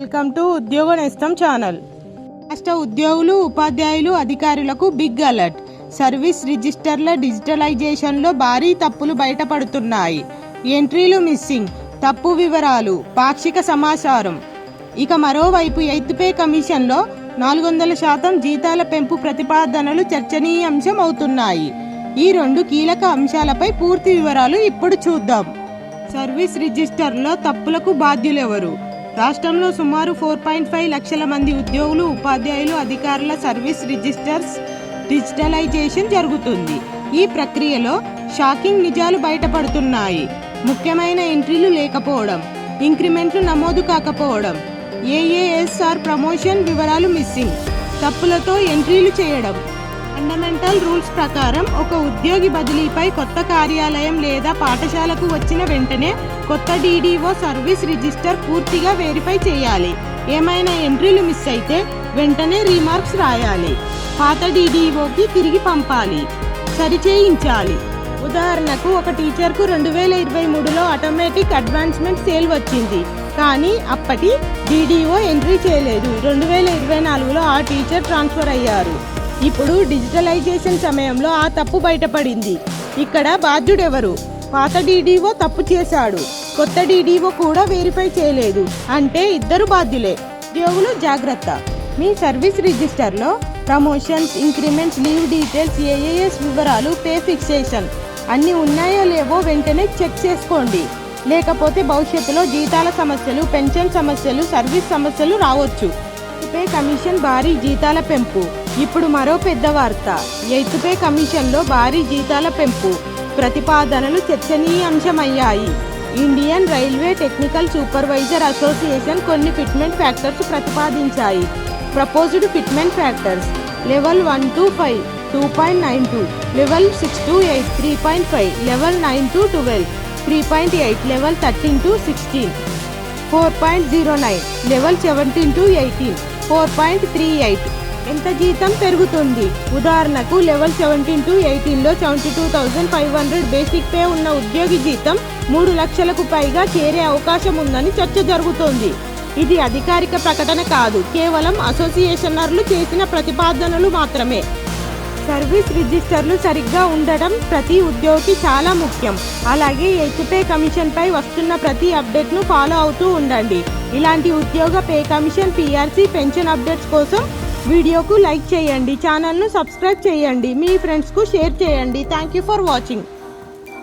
Welcome to ఉద్యోగ నేస్తం channel. రాష్ట్ర ఉద్యోగులు, ఉపాధ్యాయులు, అధికారులకు బిగ్ అలర్ట్. సర్వీస్ రిజిస్టర్ల డిజిటలైజేషన్లో భారీ తప్పులు బయటపడుతున్నాయి. ఎంట్రీలు మిస్సింగ్, తప్పు వివరాలు, పాక్షిక సమాచారం. ఇక మరోవైపు 8th పే కమిషన్లో 400% జీతాల పెంపు ప్రతిపాదనలు చర్చనీయాంశం అవుతున్నాయి. ఈ రెండు కీలక అంశాలపై పూర్తి వివరాలు ఇప్పుడు చూద్దాం. సర్వీస్ రిజిస్టర్లో తప్పులకు బాధ్యులెవరు? రాష్ట్రంలో సుమారు 4.5 లక్షల మంది ఉద్యోగులు, ఉపాధ్యాయులు, అధికారుల సర్వీస్ రిజిస్టర్స్ డిజిటలైజేషన్ జరుగుతుంది. ఈ ప్రక్రియలో షాకింగ్ నిజాలు బయటపడుతున్నాయి. ముఖ్యమైన ఎంట్రీలు లేకపోవడం, ఇంక్రిమెంట్లు నమోదు కాకపోవడం, ఏఏఎస్ఆర్ ప్రమోషన్ వివరాలు మిస్సింగ్, తప్పులతో ఎంట్రీలు చేయడం. ఫండమెంటల్ రూల్స్ ప్రకారం ఒక ఉద్యోగి బదిలీపై కొత్త కార్యాలయం లేదా పాఠశాలకు వచ్చిన వెంటనే కొత్త డీడీఓ సర్వీస్ రిజిస్టర్ పూర్తిగా వెరిఫై చేయాలి. ఏమైనా ఎంట్రీలు మిస్ అయితే వెంటనే రీమార్క్స్ రాయాలి. పాత డీడీఓకి తిరిగి పంపాలి, సరిచేయించాలి. ఉదాహరణకు ఒక టీచర్కు 2023లో ఆటోమేటిక్ అడ్వాన్స్మెంట్ సేల్ వచ్చింది, కానీ అప్పటి డీడీఓ ఎంట్రీ చేయలేదు. 2024లో ఆ టీచర్ ట్రాన్స్ఫర్ అయ్యారు. ఇప్పుడు డిజిటలైజేషన్ సమయంలో ఆ తప్పు బయటపడింది. ఇక్కడ బాధ్యుడెవరు? పాత డీడీఓ తప్పు చేశాడు, కొత్త డీడీఓ కూడా వెరిఫై చేయలేదు. అంటే ఇద్దరు బాధ్యులే. ఉద్యోగులు జాగ్రత్త. మీ సర్వీస్ రిజిస్టర్లో promotions, increments, leave details, AAS వివరాలు, పే ఫిక్సేషన్ అన్నీ ఉన్నాయో లేవో వెంటనే చెక్ చేసుకోండి. లేకపోతే భవిష్యత్తులో జీతాల సమస్యలు, పెన్షన్ సమస్యలు, సర్వీస్ సమస్యలు రావచ్చు. పే కమిషన్ భారీ జీతాల పెంపు. ఇప్పుడు మరో పెద్ద వార్త. 8th పే కమిషన్లో భారీ జీతాల పెంపు ప్రతిపాదనలు చర్చనీయాంశమయ్యాయి. Indian railway technical supervisor association కొన్ని ఫిట్మెంట్ ఫ్యాక్టర్స్ ప్రతిపాదించాయి. Proposed fitment factors: level 1 to 5 2.92, level 6 to 8 3.5, level 9 to 12 3.8, level 13 to 16 4.09, level 17 to 18 4.38. ఎంత జీతం పెరుగుతుంది? ఉదాహరణకు లెవెల్ 17 to 18లో 72,500 బేసిక్ పే ఉన్న ఉద్యోగి జీతం 3 లక్షలకు పైగా చేరే అవకాశం ఉందని చర్చ జరుగుతోంది. ఇది అధికారిక ప్రకటన కాదు, కేవలం అసోసియేషనర్లు చేసిన ప్రతిపాదనలు మాత్రమే. సర్వీస్ రిజిస్టర్లు సరిగ్గా ఉండడం ప్రతి ఉద్యోగికి చాలా ముఖ్యం. అలాగే 8th పే కమిషన్పై వస్తున్న ప్రతి అప్డేట్ను ఫాలో అవుతూ ఉండండి. ఇలాంటి ఉద్యోగ pay commission, PRC, pension updates కోసం వీడియోకు లైక్ చేయండి, ఛానల్ను సబ్స్క్రైబ్ చేయండి, మీ ఫ్రెండ్స్కు షేర్ చేయండి. Thank you for watching.